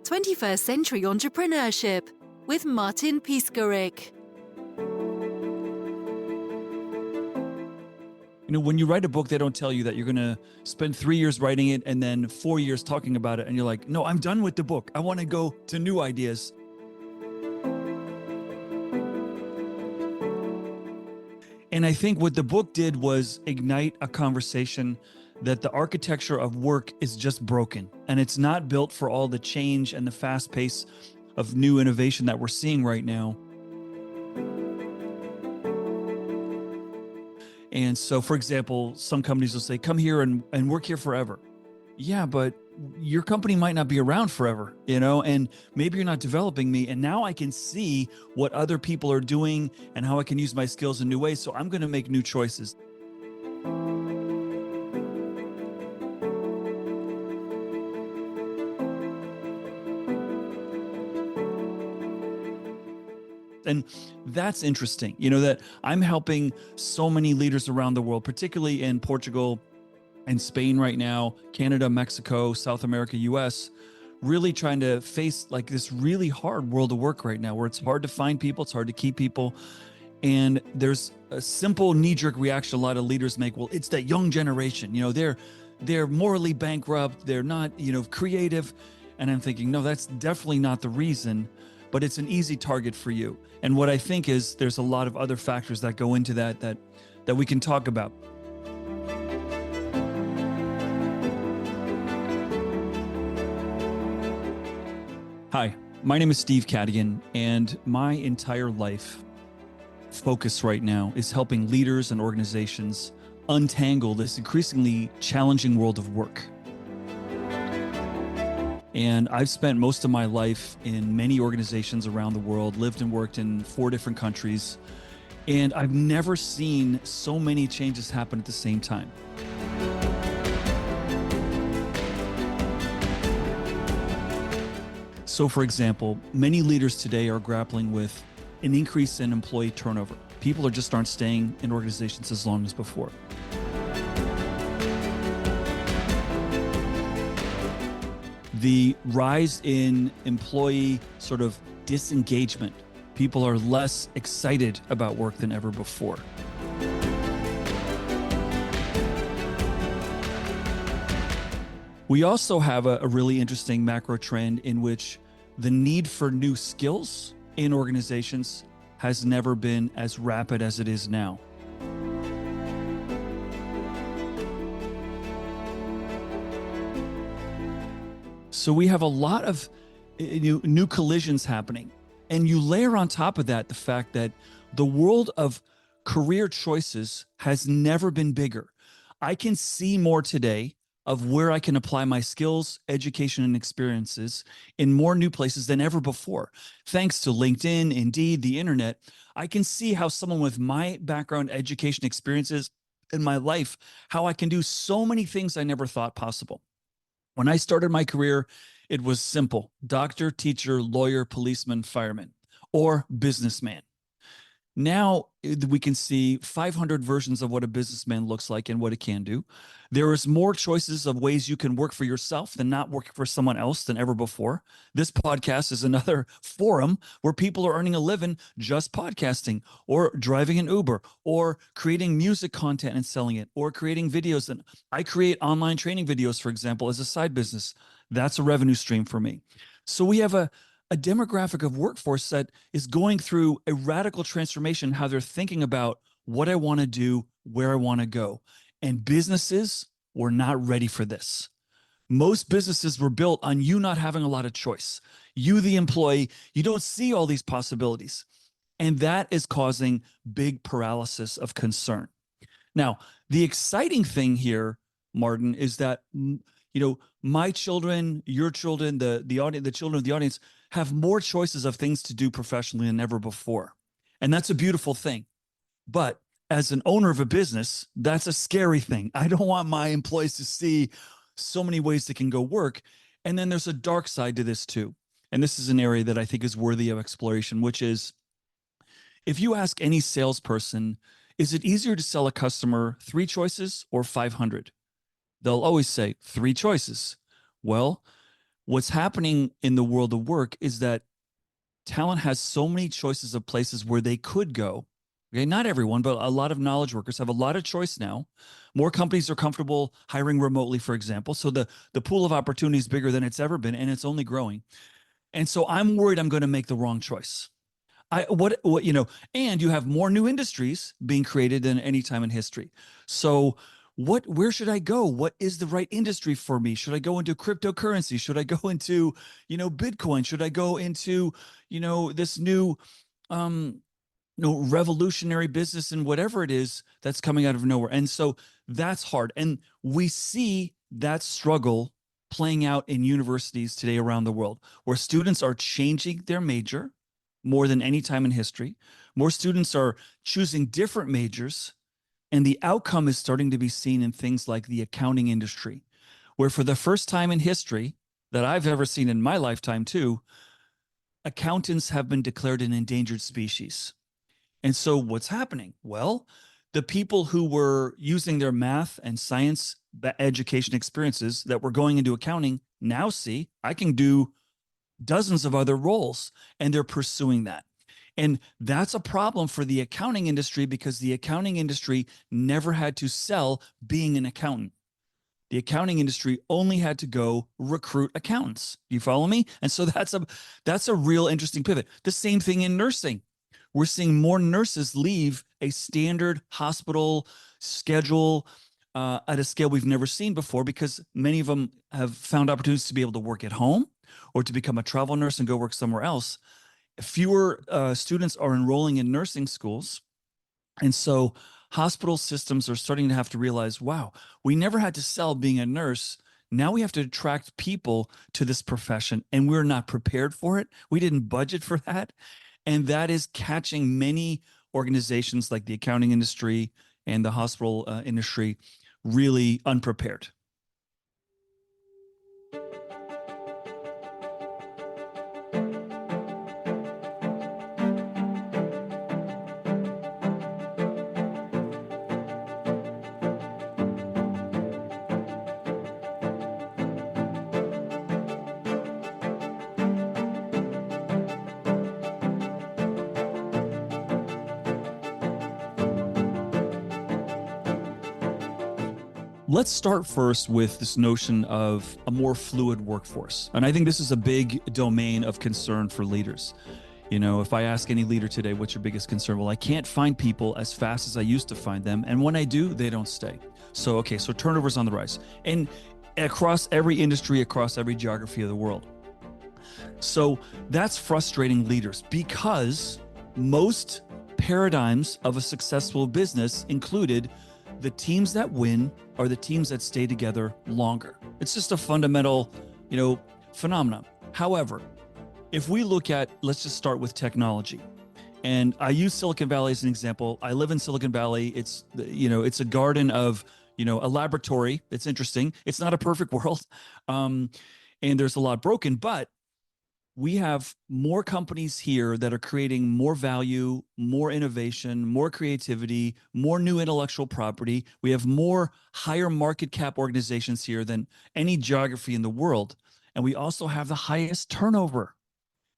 21st Century Entrepreneurship with Martin Piskarik. You know, when you write a book, they don't tell you that you're going to spend 3 years writing it and then 4 years talking about it. And you're like, no, I'm done with the book. I want to go to new ideas. And I think what the book did was ignite a conversation that the architecture of work is just broken. And it's not built for all the change and the fast pace of new innovation that we're seeing right now. And so, for example, some companies will say, come here and work here forever. Yeah, but your company might not be around forever, you know, and maybe you're not developing me. And now I can see what other people are doing and how I can use my skills in new ways. So I'm going to make new choices. And that's interesting, you know, that I'm helping so many leaders around the world, particularly in Portugal and Spain right now, Canada, Mexico, South America, US, really trying to face like this really hard world of work right now where it's hard to find people, it's hard to keep people. And there's a simple knee-jerk reaction a lot of leaders make. Well, it's that young generation, you know, they're morally bankrupt, they're not, you know, creative. And I'm thinking, no, that's definitely not the reason, but it's an easy target for you. And what I think is there's a lot of other factors that go into that we can talk about. Hi, my name is Steve Cadigan, and my entire life focus right now is helping leaders and organizations untangle this increasingly challenging world of work. And I've spent most of my life in many organizations around the world, lived and worked in 4 different countries, and I've never seen so many changes happen at the same time. So for example, many leaders today are grappling with an increase in employee turnover. People just aren't staying in organizations as long as before. The rise in employee sort of disengagement. People are less excited about work than ever before. We also have a really interesting macro trend in which the need for new skills in organizations has never been as rapid as it is now. So we have a lot of new collisions happening. And you layer on top of that the fact that the world of career choices has never been bigger. I can see more today of where I can apply my skills, education, and experiences in more new places than ever before. Thanks to LinkedIn, Indeed, the internet, I can see how someone with my background, education, experiences in my life, how I can do so many things I never thought possible. When I started my career, it was simple: doctor, teacher, lawyer, policeman, fireman, or businessman. Now we can see 500 versions of what a businessman looks like and what it can do. There is more choices of ways you can work for yourself than not working for someone else than ever before. This podcast is another forum where people are earning a living just podcasting, or driving an Uber, or creating music content and selling it, or creating videos. And I create online training videos, for example, as a side business. That's a revenue stream for me. So we have a demographic of workforce that is going through a radical transformation, how they're thinking about what I want to do, where I want to go. And businesses were not ready for this. Most businesses were built on you not having a lot of choice. You, the employee, you don't see all these possibilities. And that is causing big paralysis of concern. Now, the exciting thing here, Martin, is that, you know, my children, your children, the audience, the children of the audience have more choices of things to do professionally than ever before. And that's a beautiful thing. But as an owner of a business, that's a scary thing. I don't want my employees to see so many ways they can go work. And then there's a dark side to this too. And this is an area that I think is worthy of exploration, which is, if you ask any salesperson, is it easier to sell a customer 3 choices or 500? They'll always say 3 choices. Well, What's happening in the world of work is that talent has so many choices of places where they could go. Okay, not everyone, but a lot of knowledge workers have a lot of choice now. More companies are comfortable hiring remotely, for example. So the pool of opportunity is bigger than it's ever been, and it's only growing. And so I'm worried I'm going to make the wrong choice. And you have more new industries being created than any time in history. So where should I go? What is the right industry for me? Should I go into cryptocurrency? Should I go into, Bitcoin? Should I go into, this new um revolutionary business and whatever it is that's coming out of nowhere? And so that's hard. And we see that struggle playing out in universities today around the world, where students are changing their major more than any time in history. More students are choosing different majors, and the outcome is starting to be seen in things like the accounting industry, where for the first time in history that I've ever seen in my lifetime too, accountants have been declared an endangered species. And so what's happening? Well, the people who were using their math and science education experiences that were going into accounting now see I can do dozens of other roles, and they're pursuing that. And that's a problem for the accounting industry, because the accounting industry never had to sell being an accountant. The accounting industry only had to go recruit accountants. You follow me? And so that's a real interesting pivot. The same thing in nursing. We're seeing more nurses leave a standard hospital schedule at a scale we've never seen before, because many of them have found opportunities to be able to work at home or to become a travel nurse and go work somewhere else. Fewer students are enrolling in nursing schools. And so hospital systems are starting to have to realize, wow, we never had to sell being a nurse. Now we have to attract people to this profession, and we're not prepared for it. We didn't budget for that. And that is catching many organizations like the accounting industry and the hospital industry really unprepared. Let's start first with this notion of a more fluid workforce. And I think this is a big domain of concern for leaders. If I ask any leader today, what's your biggest concern? Well, I can't find people as fast as I used to find them. And when I do, they don't stay. So turnover's on the rise. And across every industry, across every geography of the world. So that's frustrating leaders, because most paradigms of a successful business included the teams that win are the teams that stay together longer. It's just a fundamental, phenomenon. However, if we look at, let's just start with technology. And I use Silicon Valley as an example. I live in Silicon Valley. It's a garden of, a laboratory. It's interesting. It's not a perfect world. And there's a lot broken, but we have more companies here that are creating more value, more innovation, more creativity, more new intellectual property. We have more higher market cap organizations here than any geography in the world. And we also have the highest turnover.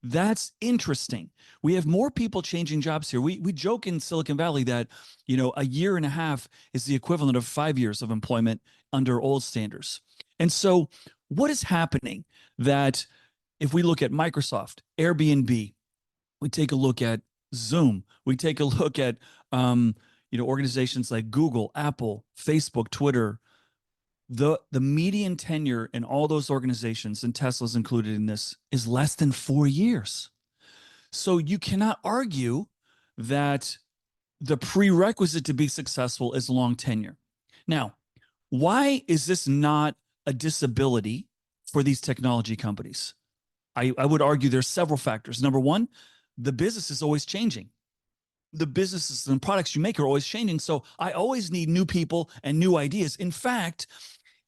That's interesting. We have more people changing jobs here. We joke in Silicon Valley that, a year and a half is the equivalent of 5 years of employment under old standards. And so what is happening that if we look at Microsoft, Airbnb, we take a look at Zoom, we take a look at organizations like Google, Apple, Facebook, Twitter, the median tenure in all those organizations, and Tesla's included in this, is less than 4 years. So you cannot argue that the prerequisite to be successful is long tenure. Now, why is this not a disability for these technology companies? I would argue there's several factors. Number one, the business is always changing. The businesses and products you make are always changing. So I always need new people and new ideas. In fact,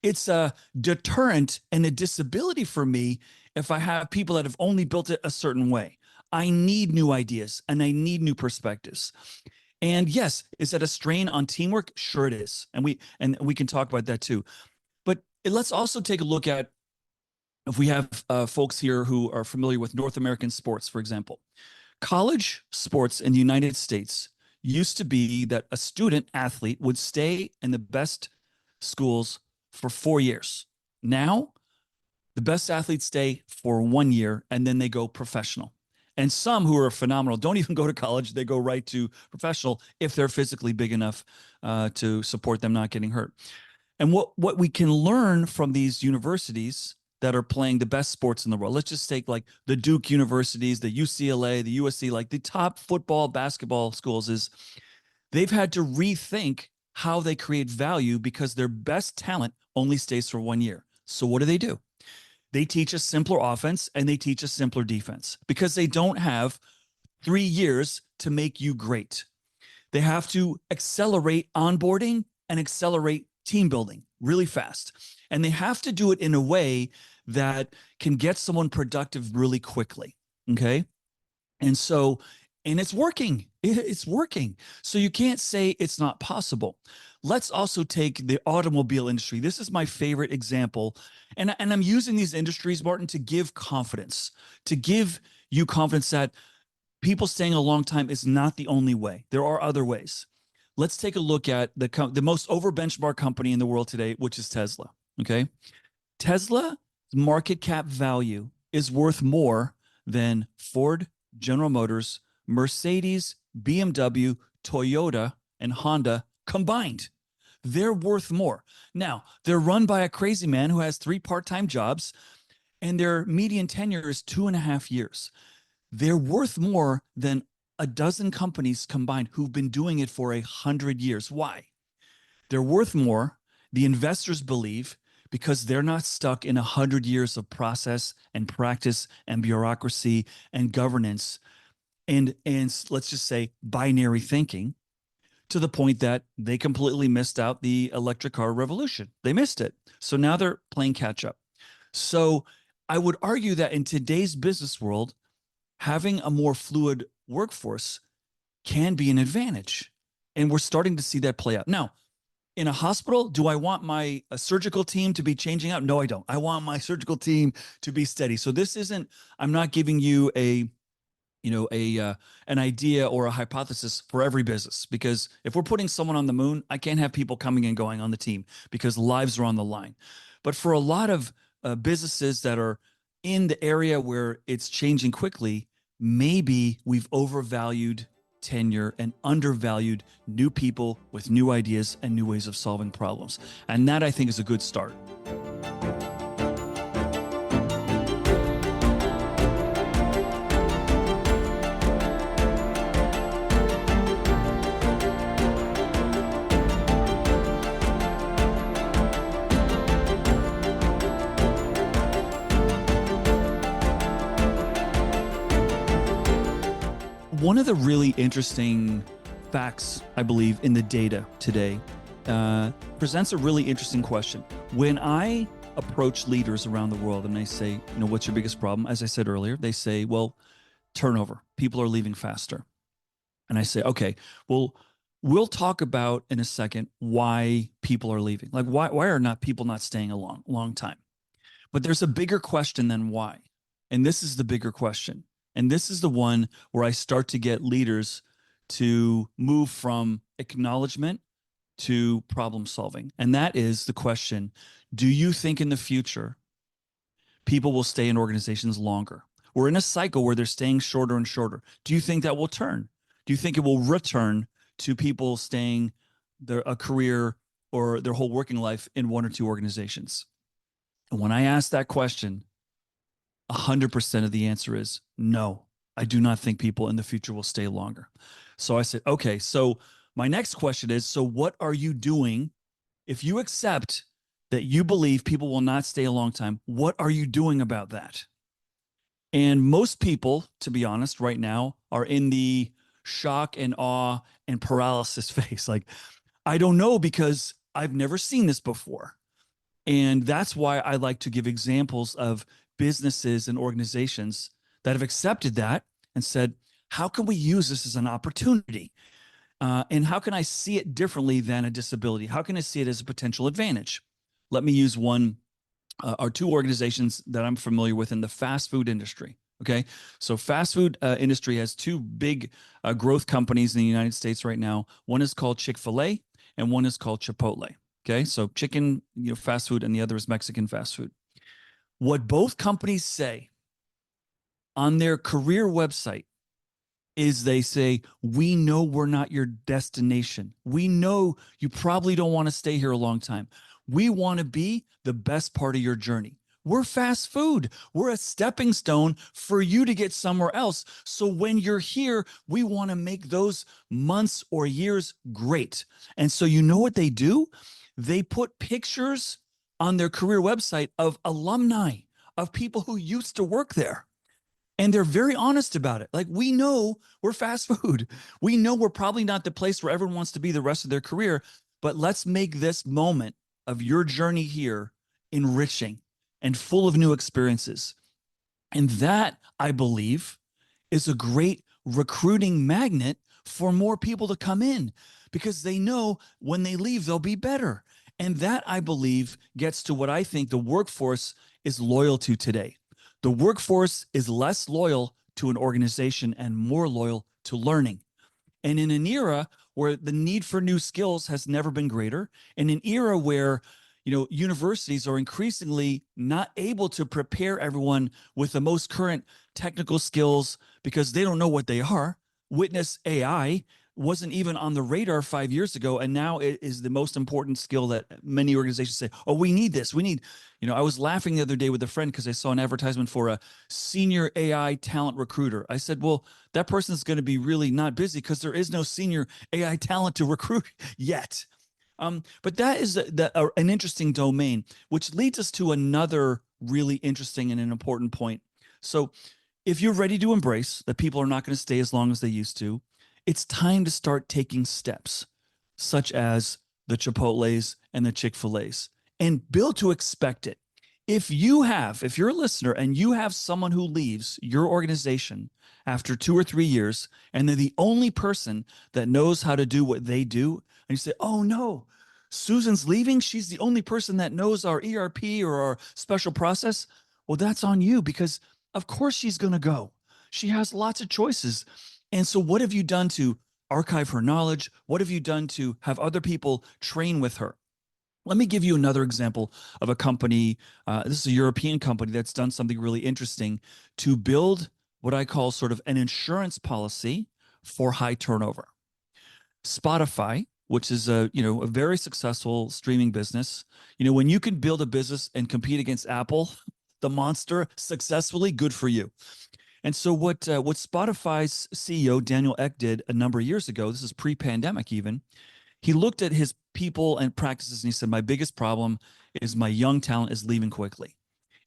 it's a deterrent and a disability for me if I have people that have only built it a certain way. I need new ideas and I need new perspectives. And yes, is that a strain on teamwork? Sure it is. And we can talk about that too. But let's also take a look at if we have folks here who are familiar with North American sports, for example, college sports in the United States used to be that a student athlete would stay in the best schools for 4 years. Now, the best athletes stay for 1 year and then they go professional. And some who are phenomenal don't even go to college. They go right to professional if they're physically big enough to support them not getting hurt. And what we can learn from these universities that are playing the best sports in the world, let's just take like the Duke universities, the UCLA, the USC, like the top football, basketball schools, is they've had to rethink how they create value because their best talent only stays for 1 year. So what do? They teach a simpler offense and they teach a simpler defense because they don't have 3 years to make you great. They have to accelerate onboarding and accelerate team building really fast. And they have to do it in a way that can get someone productive really quickly. Okay. And so, and it's working. It's working. So you can't say it's not possible. Let's also take the automobile industry. This is my favorite example. And I'm using these industries, Martin, to give confidence, to give you confidence that people staying a long time is not the only way. There are other ways. Let's take a look at the most over benchmark company in the world today, which is Tesla. Okay. Tesla's market cap value is worth more than Ford, General Motors, Mercedes, BMW, Toyota, and Honda combined. They're worth more. Now, they're run by a crazy man who has 3 part-time jobs, and their median tenure is 2.5 years. They're worth more than a dozen companies combined who've been doing it for 100 years. Why? They're worth more, the investors believe, because they're not stuck in 100 years of process and practice and bureaucracy and governance and let's just say binary thinking, to the point that they completely missed out the electric car revolution. They missed it. So now they're playing catch up. So I would argue that in today's business world, having a more fluid workforce can be an advantage. And we're starting to see that play out. Now, in a hospital, do I want my surgical team to be changing out? No, I don't. I want my surgical team to be steady. So this isn't, I'm not giving you an idea or a hypothesis for every business, because if we're putting someone on the moon, I can't have people coming and going on the team because lives are on the line. But for a lot of businesses that are in the area where it's changing quickly, maybe we've overvalued tenure and undervalued new people with new ideas and new ways of solving problems. And that, I think, is a good start. One of the really interesting facts, I believe, in the data today presents a really interesting question. When I approach leaders around the world and I say, what's your biggest problem? As I said earlier, they say, well, turnover. People are leaving faster. And I say, okay, well, we'll talk about in a second why people are leaving. Like, why are not people not staying a long time? But there's a bigger question than why. And this is the bigger question. And this is the one where I start to get leaders to move from acknowledgement to problem solving. And that is the question, do you think in the future people will stay in organizations longer? We're in a cycle where they're staying shorter and shorter. Do you think that will turn? Do you think it will return to people staying a career or their whole working life in 1 or 2 organizations? And when I ask that question, 100% of the answer is no. I do not think people in the future will stay longer. So I said, okay, so my next question is, so what are you doing if you accept that you believe people will not stay a long time? What are you doing about that? And most people, to be honest, right now are in the shock and awe and paralysis phase. Like, I don't know, because I've never seen this before. And that's why I like to give examples of businesses and organizations that have accepted that and said, how can we use this as an opportunity? And how can I see it differently than a disability? How can I see it as a potential advantage? Let me use one are two organizations that I'm familiar with in the fast food industry. Okay, so fast food industry has two big growth companies in the United States right now. One is called Chick-fil-A, and one is called Chipotle. Okay, so chicken, fast food, and the other is Mexican fast food. What both companies say on their career website is they say, we know we're not your destination. We know you probably don't want to stay here a long time. We want to be the best part of your journey. We're fast food. We're a stepping stone for you to get somewhere else. So when you're here, we want to make those months or years great. And so you know what they do? They put pictures on their career website of alumni, of people who used to work there. And they're very honest about it. Like, we know we're fast food. We know we're probably not the place where everyone wants to be the rest of their career, but let's make this moment of your journey here enriching and full of new experiences. And that, I believe, is a great recruiting magnet for more people to come in, because they know when they leave, they'll be better. And that, I believe, gets to what I think the workforce is loyal to today. The workforce is less loyal to an organization and more loyal to learning. And in an era where the need for new skills has never been greater, in an era where universities are increasingly not able to prepare everyone with the most current technical skills because they don't know what they are. Witness AI wasn't even on the radar 5 years ago, and now it is the most important skill that many organizations say, oh, we need this. We need, I was laughing the other day with a friend because I saw an advertisement for a senior AI talent recruiter. I said, well, that person's going to be really not busy because there is no senior AI talent to recruit yet. But that is an interesting domain, which leads us to another really interesting and an important point. So if you're ready to embrace that people are not going to stay as long as they used to, it's time to start taking steps, such as the Chipotles and the Chick-fil-A's, and build to expect it. If you're a listener and you have someone who leaves your organization after 2 or 3 years, and they're the only person that knows how to do what they do, and you say, oh no, Susan's leaving, she's the only person that knows our ERP or our special process, well, that's on you, because of course she's going to go. She has lots of choices. And so what have you done to archive her knowledge? What have you done to have other people train with her? Let me give you another example of a company. This is a European company that's done something really interesting to build what I call sort of an insurance policy for high turnover. Spotify, which is a very successful streaming business. When you can build a business and compete against Apple, the monster, successfully, good for you. And so what Spotify's CEO Daniel Ek did a number of years ago, this is pre-pandemic even, he looked at his people and practices and he said, my biggest problem is my young talent is leaving quickly.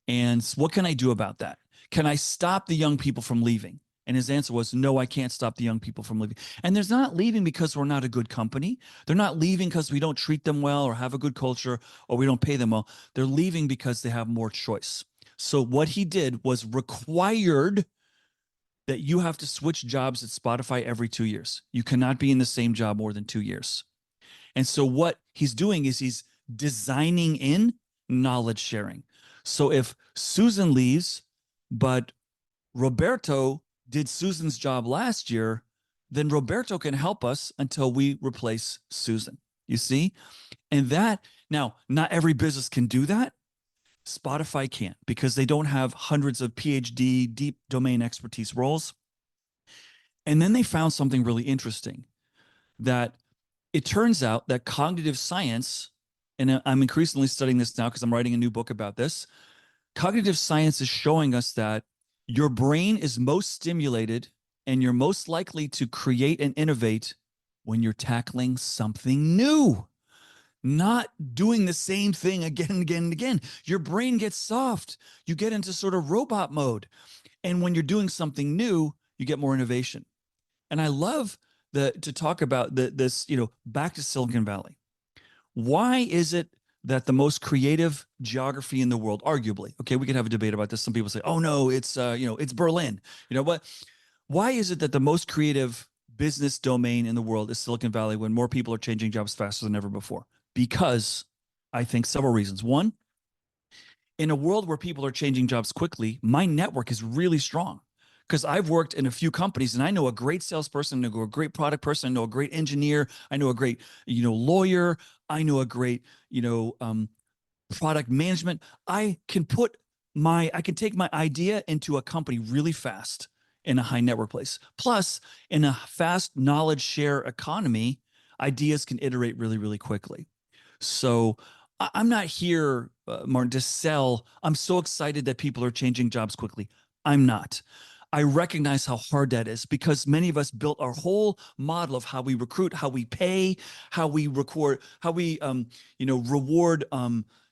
And what can I do about that? Can I stop the young people from leaving? And his answer was, no, I can't stop the young people from leaving. And they're not leaving because we're not a good company. They're not leaving because we don't treat them well or have a good culture or we don't pay them well. They're leaving because they have more choice. So what he did was required that you have to switch jobs at Spotify every 2 years. You cannot be in the same job more than 2 years. And so what he's doing is he's designing in knowledge sharing. So if Susan leaves, but Roberto did Susan's job last year, then Roberto can help us until we replace Susan. You see? And that, now, not every business can do that. Spotify can't, because they don't have hundreds of PhD, deep domain expertise roles. And then they found something really interesting, that it turns out that cognitive science, and I'm increasingly studying this now because I'm writing a new book about this, cognitive science is showing us that your brain is most stimulated and you're most likely to create and innovate when you're tackling something new, not doing the same thing again and again and again. Your brain gets soft. You get into sort of robot mode. And when you're doing something new, you get more innovation. And I love to talk about this, back to Silicon Valley. Why is it that the most creative geography in the world, arguably, okay, we can have a debate about this. Some people say, oh no, it's Berlin. But why is it that the most creative business domain in the world is Silicon Valley when more people are changing jobs faster than ever before? Because I think several reasons. One, In a world where people are changing jobs quickly, my network is really strong because I've worked in a few companies and I know a great salesperson, I know a great product person, I know a great engineer, I know a great, lawyer, I know a great, product management. I can take my idea into a company really fast in a high network place. Plus, in a fast knowledge share economy, ideas can iterate really, really quickly. So I'm not here, Martin, to sell. I'm so excited that people are changing jobs quickly. I'm not. I recognize how hard that is because many of us built our whole model of how we recruit, how we pay, how we record, how we, reward,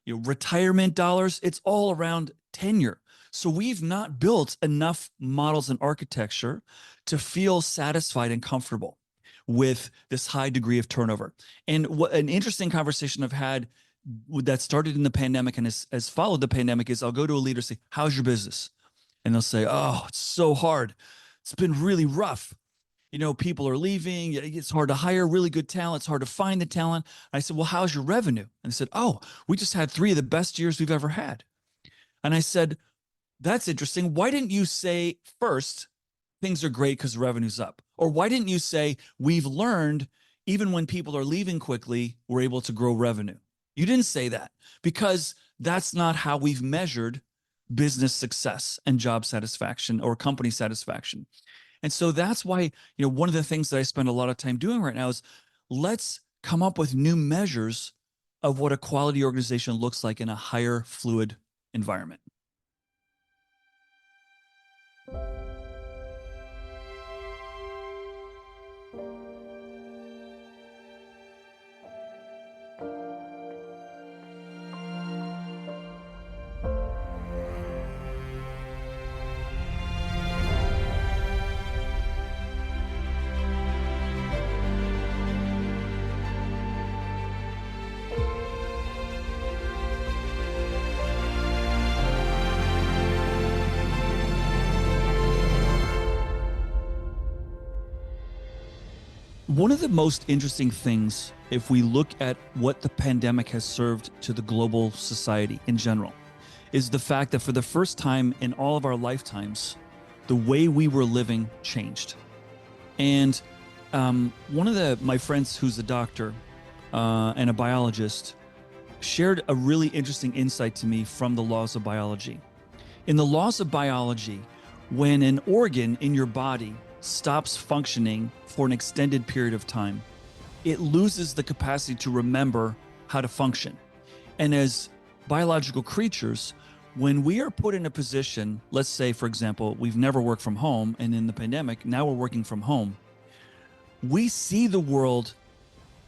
retirement dollars. It's all around tenure. So we've not built enough models and architecture to feel satisfied and comfortable with this high degree of turnover. And what an interesting conversation I've had that started in the pandemic and has followed the pandemic is I'll go to a leader and say, how's your business? And they'll say, oh, it's so hard. It's been really rough. People are leaving. It's hard to hire really good talent. It's hard to find the talent. I said, well, how's your revenue? And they said, oh, we just had 3 of the best years we've ever had. And I said, that's interesting. Why didn't you say first, things are great because revenue's up? Or why didn't you say, we've learned even when people are leaving quickly, we're able to grow revenue? You didn't say that because that's not how we've measured business success and job satisfaction or company satisfaction. And so that's why, one of the things that I spend a lot of time doing right now is let's come up with new measures of what a quality organization looks like in a higher fluid environment. One of the most interesting things, if we look at what the pandemic has served to the global society in general, is the fact that for the first time in all of our lifetimes, the way we were living changed. And one of my friends who's a doctor and a biologist shared a really interesting insight to me from the laws of biology. In the laws of biology, when an organ in your body stops functioning for an extended period of time, it loses the capacity to remember how to function. And as biological creatures, when we are put in a position, let's say, for example, we've never worked from home, and in the pandemic, now we're working from home, we see the world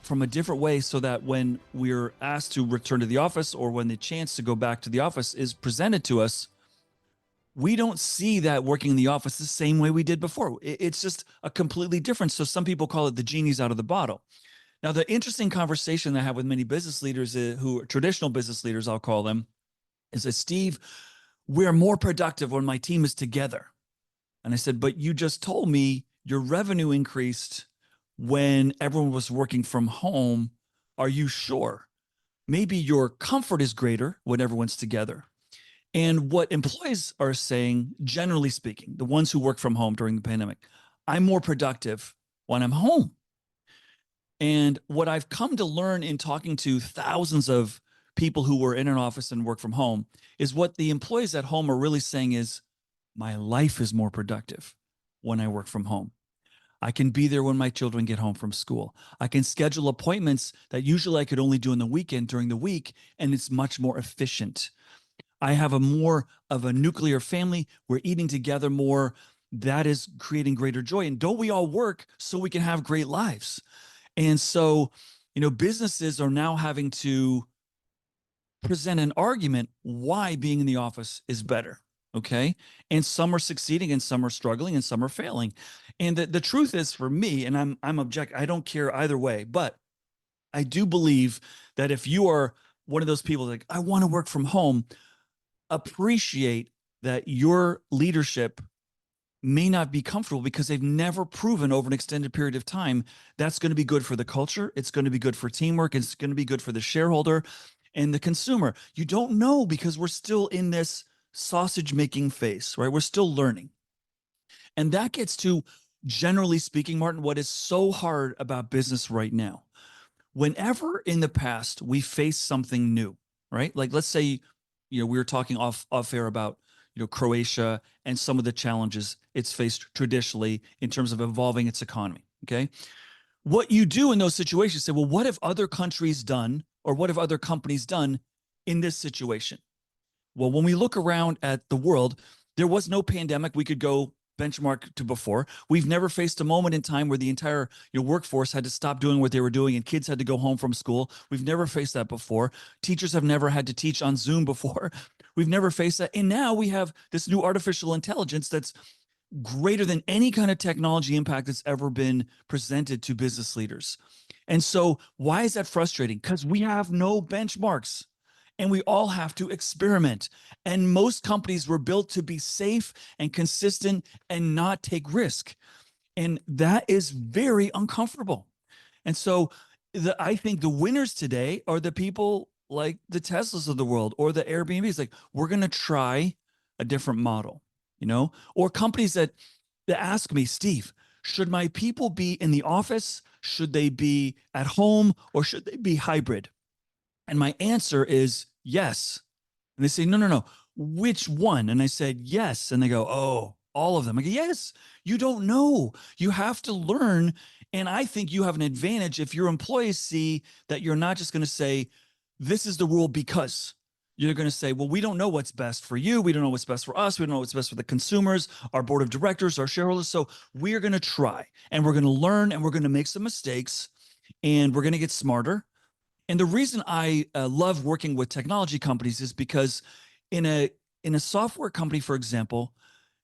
from a different way so that when we're asked to return to the office or when the chance to go back to the office is presented to us, we don't see that working in the office the same way we did before. It's just a completely different. So some people call it the genie's out of the bottle. Now, the interesting conversation I have with many business leaders who are traditional business leaders, I'll call them, is that, Steve, we're more productive when my team is together. And I said, but you just told me your revenue increased when everyone was working from home. Are you sure? Maybe your comfort is greater when everyone's together. And what employees are saying, generally speaking, the ones who work from home during the pandemic, I'm more productive when I'm home. And what I've come to learn in talking to thousands of people who were in an office and work from home is what the employees at home are really saying is, my life is more productive when I work from home. I can be there when my children get home from school. I can schedule appointments that usually I could only do in the weekend during the week, and it's much more efficient. I have a more of a nuclear family. We're eating together more. That is creating greater joy. And don't we all work so we can have great lives? And so, businesses are now having to present an argument why being in the office is better. Okay. And some are succeeding and some are struggling and some are failing. And the truth is, for me, and I'm I don't care either way, but I do believe that if you are one of those people like, I want to work from home, appreciate that your leadership may not be comfortable because they've never proven over an extended period of time that's going to be good for the culture. It's going to be good for teamwork. It's going to be good for the shareholder. and the consumer? You don't know because we're still in this sausage making phase, right? We're still learning. And that gets to, generally speaking, Martin, what is so hard about business right now. Whenever in the past we face something new, right? Like let's say, we were talking off air about, Croatia and some of the challenges it's faced traditionally in terms of evolving its economy. Okay. What you do in those situations, say, well, what have other countries done or what have other companies done in this situation? Well, when we look around at the world, there was no pandemic we could go benchmark to before. We've never faced a moment in time where the entire workforce had to stop doing what they were doing and kids had to go home from school. We've never faced that before. Teachers have never had to teach on Zoom before. We've never faced that. And now we have this new artificial intelligence that's greater than any kind of technology impact that's ever been presented to business leaders. And so why is that frustrating? Because we have no benchmarks and we all have to experiment. And most companies were built to be safe and consistent and not take risk. And that is very uncomfortable. And so I think the winners today are the people like the Teslas of the world or the Airbnbs. Like, we're going to try a different model, or companies that ask me, Steve, should my people be in the office? Should they be at home, or should they be hybrid? And my answer is yes. And they say, no, no, no. Which one? And I said, yes. And they go, oh, all of them. I go, yes, you don't know. You have to learn. And I think you have an advantage if your employees see that you're not just going to say, this is the rule because. You're going to say, well, we don't know what's best for you. We don't know what's best for us. We don't know what's best for the consumers, our board of directors, our shareholders. So we are going to try and we're going to learn and we're going to make some mistakes and we're going to get smarter. And the reason I love working with technology companies is because in a software company, for example,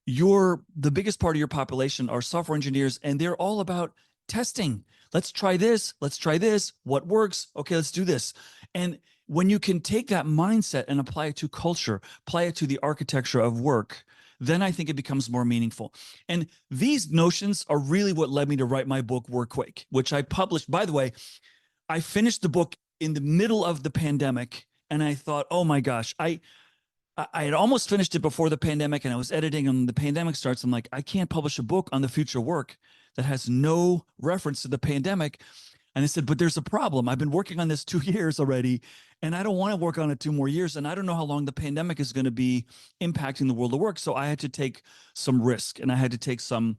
the biggest part of your population are software engineers, and they're all about testing. Let's try this. Let's try this. What works? Okay, let's do this. And when you can take that mindset and apply it to culture, apply it to the architecture of work, then I think it becomes more meaningful. And these notions are really what led me to write my book, Work Quake, which I published. By the way, I finished the book in the middle of the pandemic, and I thought, oh my gosh, I had almost finished it before the pandemic, and I was editing, and the pandemic starts. I'm like, I can't publish a book on the future work that has no reference to the pandemic. And I said, but there's a problem. I've been working on this 2 years already, and I don't want to work on it 2 more years. And I don't know how long the pandemic is going to be impacting the world of work. So I had to take some risk, and I had to take some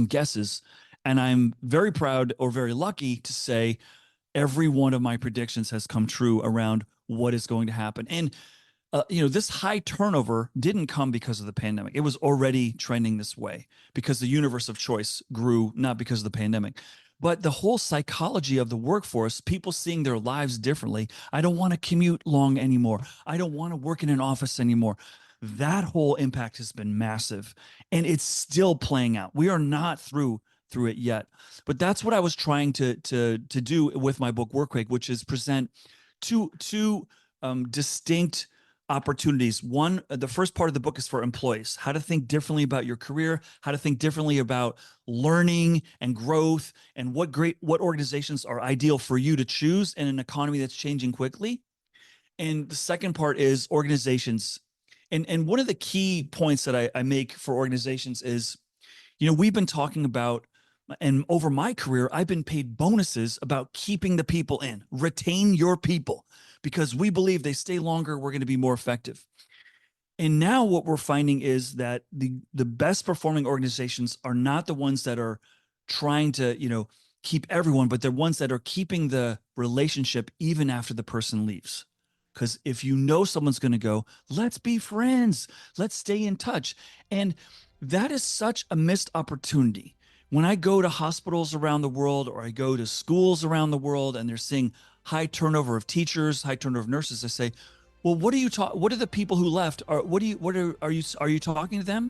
guesses. And I'm very proud or very lucky to say every one of my predictions has come true around what is going to happen. And this high turnover didn't come because of the pandemic. It was already trending this way because the universe of choice grew, not because of the pandemic. But the whole psychology of the workforce, people seeing their lives differently. I don't want to commute long anymore. I don't want to work in an office anymore. That whole impact has been massive, and it's still playing out. We are not through it yet. But that's what I was trying to do with my book, Workquake, which is present two distinct opportunities. One, the first part of the book is for employees, how to think differently about your career, how to think differently about learning and growth, and what organizations are ideal for you to choose in an economy that's changing quickly. And the second part is organizations. And one of the key points that I make for organizations is, we've been talking about, and over my career, I've been paid bonuses about keeping the people in, retain your people, because we believe they stay longer, we're going to be more effective. And now what we're finding is that the best performing organizations are not the ones that are trying to, keep everyone, but they're ones that are keeping the relationship even after the person leaves. Because if someone's going to go, let's be friends, let's stay in touch. And that is such a missed opportunity. When I go to hospitals around the world, or I go to schools around the world, and they're seeing high turnover of teachers, high turnover of nurses, I say, well, what are the people who left? Are you talking to them?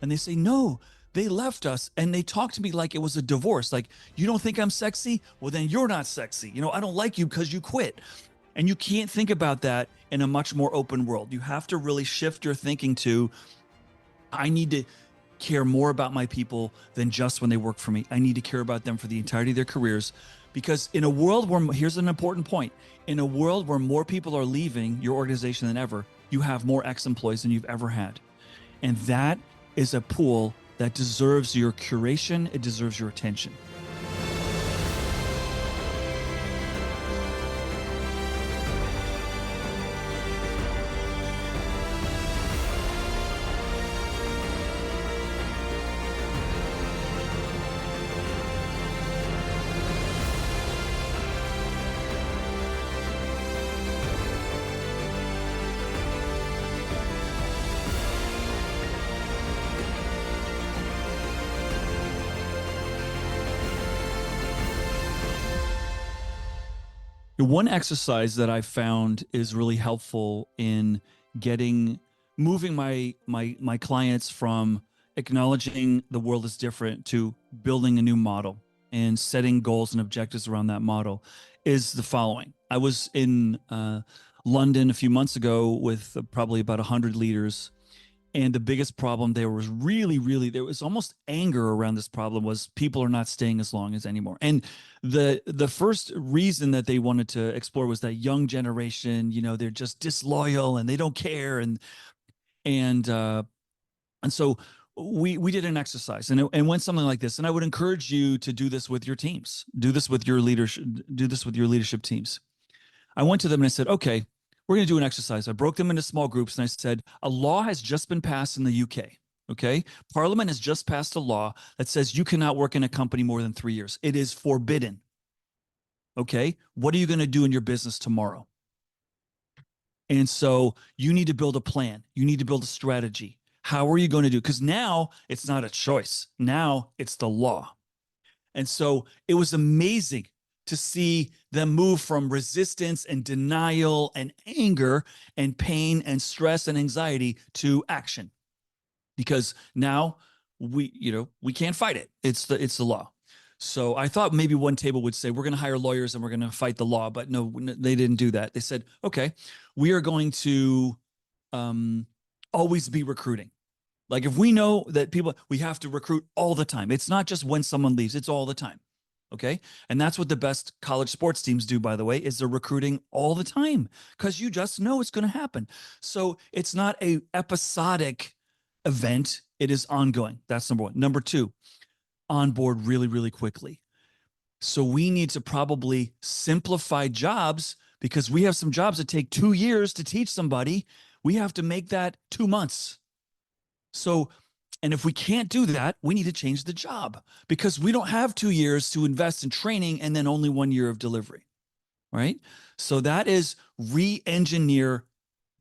And they say, no, they left us, and they talk to me like it was a divorce. Like, you don't think I'm sexy? Well, then you're not sexy. I don't like you because you quit. And you can't think about that in a much more open world. You have to really shift your thinking to, I need to care more about my people than just when they work for me. I need to care about them for the entirety of their careers, Because in a world where, here's an important point, in a world where more people are leaving your organization than ever, you have more ex-employees than you've ever had. And that is a pool that deserves your curation. It deserves your attention. One exercise that I found is really helpful in moving my clients from acknowledging the world is different to building a new model and setting goals and objectives around that model is the following. I was in London a few months ago with probably about 100 leaders. And the biggest problem there was there was almost anger around this problem was people are not staying as long as anymore. And the first reason that they wanted to explore was that young generation, they're just disloyal and they don't care. And so we did an exercise and it went something like this. And I would encourage you to do this with your teams, do this with your leadership teams. I went to them and I said, okay, we're going to do an exercise. I broke them into small groups and I said, a law has just been passed in the UK. Okay. Parliament has just passed a law that says you cannot work in a company more than 3 years. It is forbidden. Okay. What are you going to do in your business tomorrow? And so you need to build a plan. You need to build a strategy. How are you going to do? Because now it's not a choice. Now it's the law. And so it was amazing to see them move from resistance and denial and anger and pain and stress and anxiety to action. Because now we can't fight it. It's the law. So I thought maybe one table would say, we're going to hire lawyers and we're going to fight the law. But no, they didn't do that. They said, okay, we are going to always be recruiting. Like if we know that we have to recruit all the time. It's not just when someone leaves, it's all the time. Okay. And that's what the best college sports teams do, by the way, is they're recruiting all the time because you just know it's going to happen. So it's not a episodic event. It is ongoing. That's number one. Number two, onboard really, really quickly. So we need to probably simplify jobs because we have some jobs that take 2 years to teach somebody. We have to make that 2 months. So, and if we can't do that, we need to change the job because we don't have 2 years to invest in training and then only 1 year of delivery, right? So that is re-engineer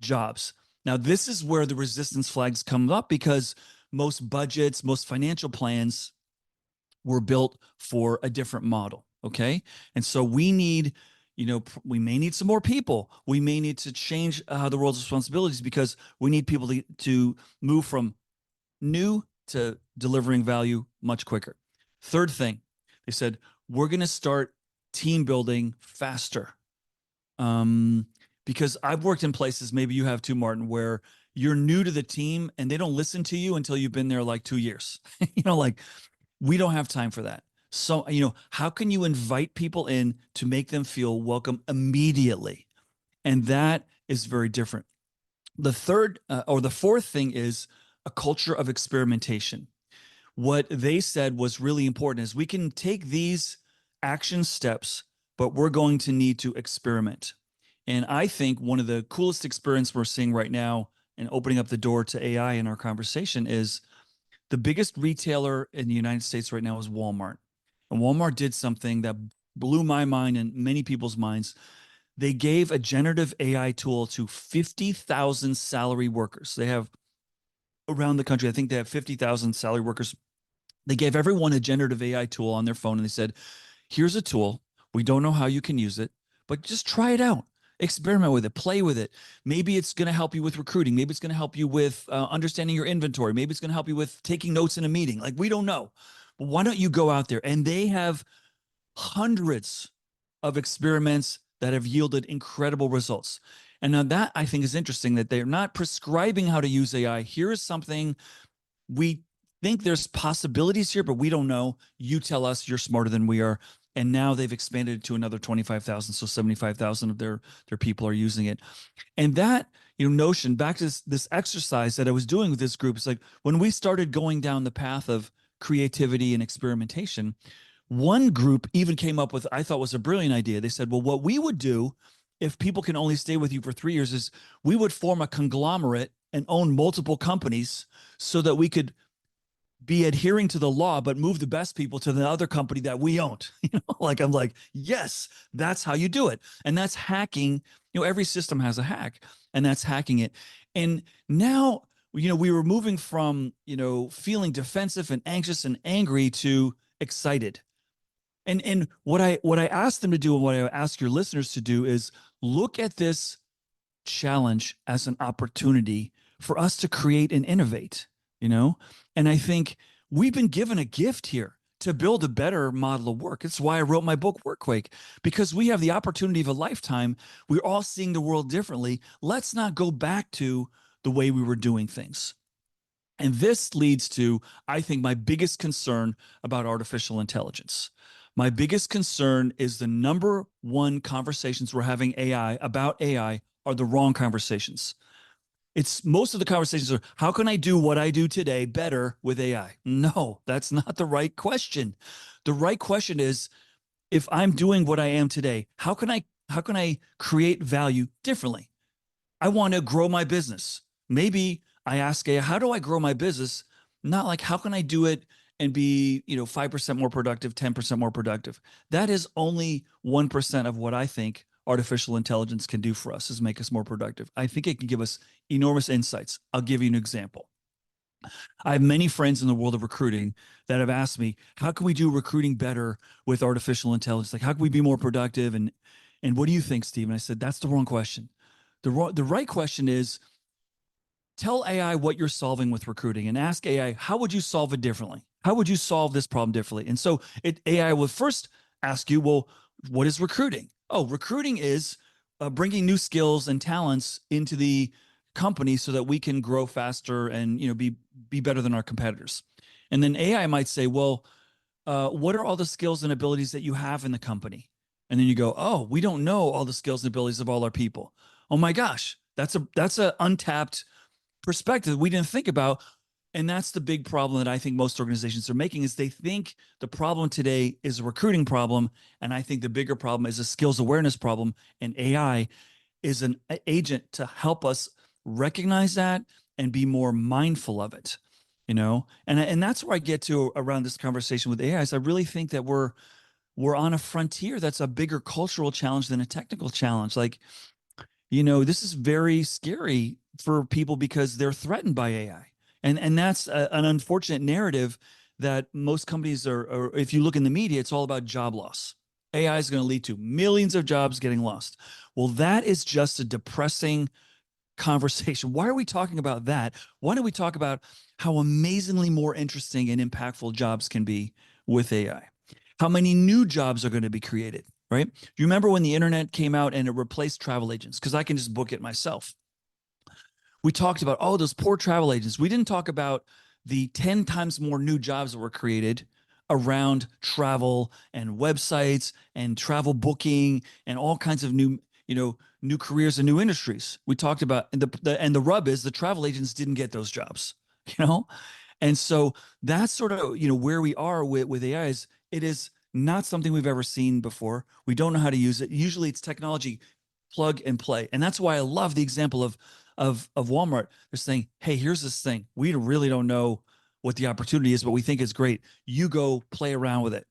jobs. Now, this is where the resistance flags come up because most budgets, most financial plans were built for a different model, okay? And so we need, we may need some more people. We may need to change the roles and responsibilities because we need people to move from new to delivering value much quicker. Third thing, they said, we're going to start team building faster. Because I've worked in places, maybe you have too, Martin, where you're new to the team and they don't listen to you until you've been there like 2 years. Like we don't have time for that. So, how can you invite people in to make them feel welcome immediately? And that is very different. The third or the fourth thing is a culture of experimentation. What they said was really important is we can take these action steps, but we're going to need to experiment. And I think one of the coolest experience we're seeing right now and opening up the door to AI in our conversation is the biggest retailer in the United States right now is Walmart. And Walmart did something that blew my mind and many people's minds. They gave a generative AI tool to 50,000 salary workers. They have around the country, I think they have 50,000 salary workers. They gave everyone a generative AI tool on their phone and they said, here's a tool. We don't know how you can use it, but just try it out. Experiment with it, play with it. Maybe it's going to help you with recruiting. Maybe it's going to help you with understanding your inventory. Maybe it's going to help you with taking notes in a meeting. Like we don't know, but why don't you go out there? And they have hundreds of experiments that have yielded incredible results. And now that I think is interesting that they're not prescribing how to use AI. Here is something we think there's possibilities here, but we don't know. You tell us, you're smarter than we are. and now they've expanded it to another 25,000. So 75,000 of their people are using it. And that, notion, back to this exercise that I was doing with this group, it's like when we started going down the path of creativity and experimentation, one group even came up with, I thought was a brilliant idea. They said, well, what we would do if people can only stay with you for 3 years is we would form a conglomerate and own multiple companies so that we could be adhering to the law, but move the best people to the other company that we owned. I'm like, yes, that's how you do it. And that's hacking. Every system has a hack, and that's hacking it. And now, we were moving from, feeling defensive and anxious and angry to excited. And what I asked them to do, and what I ask your listeners to do, is look at this challenge as an opportunity for us to create and innovate, and I think we've been given a gift here to build a better model of work. It's why I wrote my book, Workquake, because we have the opportunity of a lifetime. We're all seeing the world differently. Let's not go back to the way we were doing things. And this leads to, I think, my biggest concern about artificial intelligence. My biggest concern is the number one conversations we're having about AI are the wrong conversations. It's most of the conversations are, how can I do what I do today better with AI? No, that's not the right question. The right question is, if I'm doing what I am today, how can I create value differently? I want to grow my business. Maybe I ask AI, how do I grow my business? Not like, how can I do it and be, 5% more productive, 10% more productive? That is only 1% of what I think artificial intelligence can do for us, is make us more productive. I think it can give us enormous insights. I'll give you an example. I have many friends in the world of recruiting that have asked me, how can we do recruiting better with artificial intelligence? Like, how can we be more productive? And what do you think, Steve? And I said, that's the wrong question. The right question is, tell AI what you're solving with recruiting and ask AI, how would you solve it differently? How would you solve this problem differently? And so AI will first ask you, well, what is recruiting? Oh, recruiting is bringing new skills and talents into the company so that we can grow faster and be better than our competitors. And then AI might say, well, what are all the skills and abilities that you have in the company? And then you go, oh, we don't know all the skills and abilities of all our people. Oh my gosh, that's a untapped perspective we didn't think about. And that's the big problem that I think most organizations are making, is they think the problem today is a recruiting problem. And I think the bigger problem is a skills awareness problem. And AI is an agent to help us recognize that and be more mindful of it, and that's where I get to around this conversation with AI. Is I really think that we're on a frontier that's a bigger cultural challenge than a technical challenge. Like, this is very scary for people because they're threatened by AI. And that's an unfortunate narrative that most companies or if you look in the media, it's all about job loss. AI is going to lead to millions of jobs getting lost. Well, that is just a depressing conversation. Why are we talking about that? Why don't we talk about how amazingly more interesting and impactful jobs can be with AI? How many new jobs are going to be created, right? Do you remember when the internet came out and it replaced travel agents? Because I can just book it myself. We talked about, oh, those poor travel agents. We didn't talk about the 10 times more new jobs that were created around travel and websites and travel booking and all kinds of new careers and new industries. We talked about, and the rub is the travel agents didn't get those jobs, and so that's sort of where we are with AI. Is it is not something we've ever seen before. We don't know how to use it. Usually it's technology plug and play, and that's why I love the example of Walmart. They're saying, hey, here's this thing. We really don't know what the opportunity is, but we think it's great. You go play around with it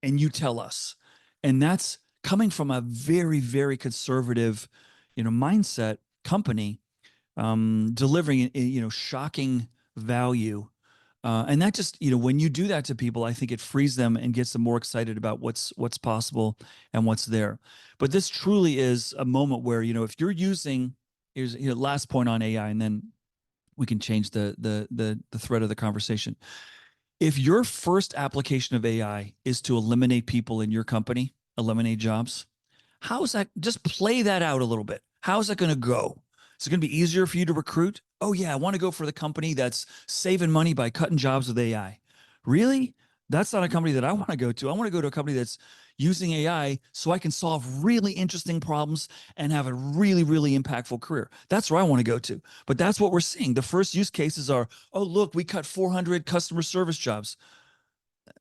and you tell us. And that's coming from a very, very conservative, mindset company, delivering, shocking value. And that just, when you do that to people, I think it frees them and gets them more excited about what's possible and what's there. But this truly is a moment where, if you're using, here's last point on AI, and then we can change the thread of the conversation. If your first application of AI is to eliminate people in your company, eliminate jobs, how is that? Just play that out a little bit. How is that going to go? Is it going to be easier for you to recruit? Oh yeah, I want to go for the company that's saving money by cutting jobs with AI. Really? That's not a company that I want to go to. I want to go to a company that's, using AI so I can solve really interesting problems and have a really, really impactful career. That's where I want to go to. But that's what we're seeing. The first use cases are, oh, look, we cut 400 customer service jobs.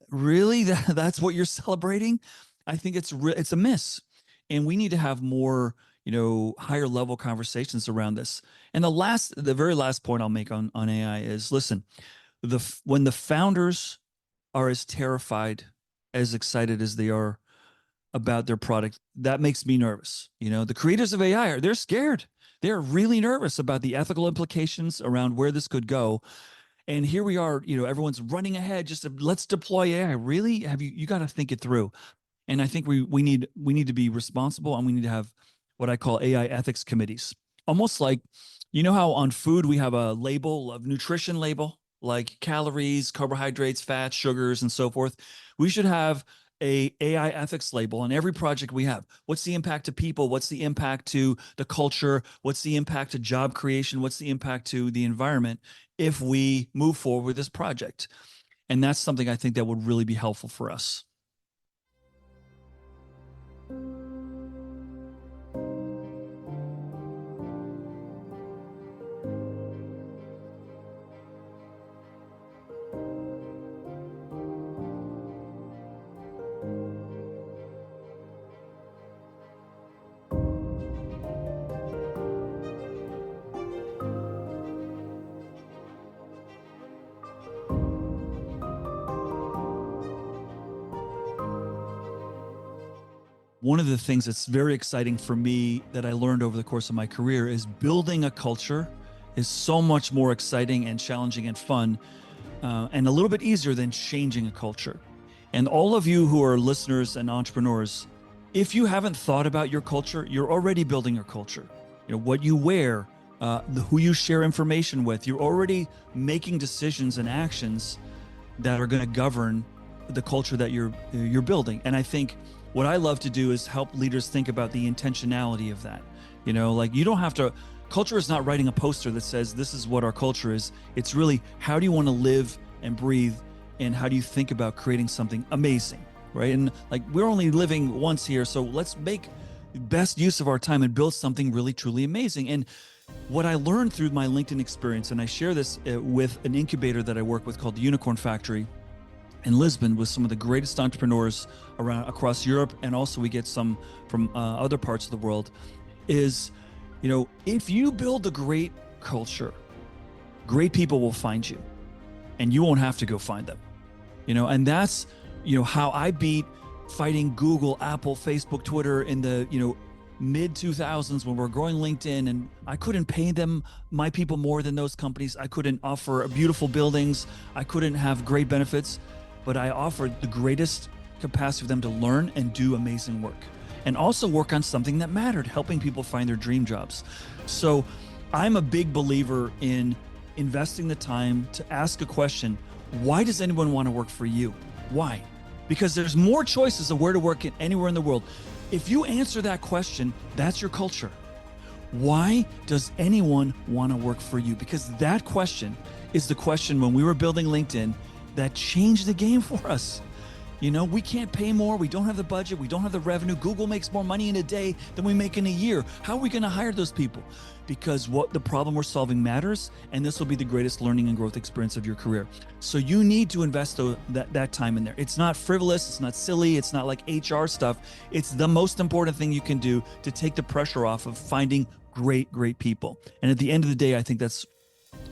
Really? That's what you're celebrating? I think it's a miss. And we need to have more, higher level conversations around this. And the very last point I'll make on AI is, listen, when the founders are as terrified, as excited as they are about their product, that makes me nervous. The creators of AI they're scared. They're really nervous about the ethical implications around where this could go. And here we are, everyone's running ahead. Let's deploy AI. Really? You got to think it through. And I think we need to be responsible, and we need to have what I call AI ethics committees. Almost like, how on food we have a label, of nutrition label, like calories, carbohydrates, fats, sugars, and so forth. We should have a AI ethics label on every project we have. What's the impact to people? What's the impact to the culture? What's the impact to job creation? What's the impact to the environment if we move forward with this project? And that's something I think that would really be helpful for us. One of the things that's very exciting for me that I learned over the course of my career is building a culture is so much more exciting and challenging and fun, and a little bit easier than changing a culture. And all of you who are listeners and entrepreneurs, if you haven't thought about your culture, you're already building your culture. What you wear, who you share information with, you're already making decisions and actions that are going to govern the culture that you're building. And I think what I love to do is help leaders think about the intentionality of that. Like, you don't have to, culture is not writing a poster that says this is what our culture is. It's really, how do you want to live and breathe, and how do you think about creating something amazing, right? And like, we're only living once here, so let's make the best use of our time and build something really, truly amazing. And what I learned through my LinkedIn experience, and I share this with an incubator that I work with called the Unicorn Factory in Lisbon, with some of the greatest entrepreneurs across Europe, and also we get some from other parts of the world, is, if you build a great culture, great people will find you, and you won't have to go find them. And that's, how I beat fighting Google, Apple, Facebook, Twitter in the, mid 2000s when we're growing LinkedIn, and I couldn't pay my people more than those companies. I couldn't offer beautiful buildings. I couldn't have great benefits, but I offered the greatest capacity for them to learn and do amazing work, and also work on something that mattered, helping people find their dream jobs. So I'm a big believer in investing the time to ask a question. Why does anyone want to work for you? Why? Because there's more choices of where to work anywhere in the world. If you answer that question, that's your culture. Why does anyone want to work for you? Because that question is the question, when we were building LinkedIn, that changed the game for us. We can't pay more. We don't have the budget. We don't have the revenue. Google makes more money in a day than we make in a year. How are we going to hire those people? Because what the problem we're solving matters, and this will be the greatest learning and growth experience of your career. So you need to invest that time in there. It's not frivolous. It's not silly. It's not like HR stuff. It's the most important thing you can do to take the pressure off of finding great people. And at the end of the day, I think that's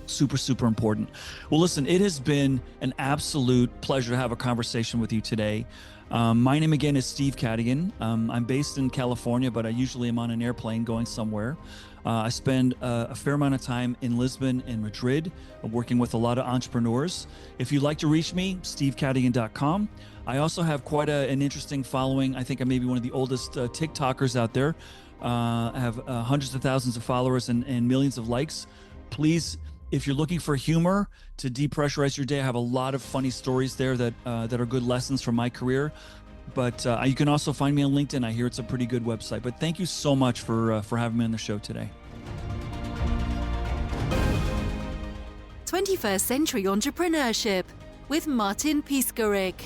super, super important. Well, listen, it has been an absolute pleasure to have a conversation with you today. My name again is Steve Cadigan. I'm based in California, but I usually am on an airplane going somewhere. I spend a fair amount of time in Lisbon and Madrid, working with a lot of entrepreneurs. If you'd like to reach me, stevecadigan.com. I also have quite an interesting following. I think I may be one of the oldest TikTokers out there. I have hundreds of thousands of followers and millions of likes. Please, if you're looking for humor to depressurize your day, I have a lot of funny stories there that are good lessons from my career. But you can also find me on LinkedIn. I hear it's a pretty good website. But thank you so much for having me on the show today. 21st Century Entrepreneurship with Martin Piskarik.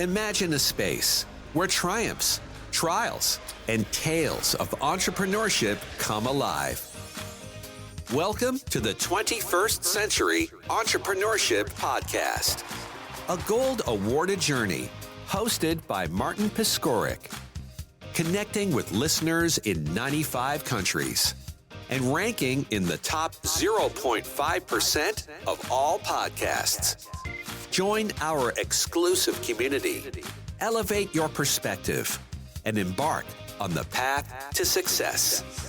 Imagine a space where triumphs, trials, and tales of entrepreneurship come alive. Welcome to the 21st Century Entrepreneurship Podcast, a gold awarded journey hosted by Martin Piskorik, connecting with listeners in 95 countries and ranking in the top 0.5% of all podcasts. Join our exclusive community, elevate your perspective, and embark on the path to success.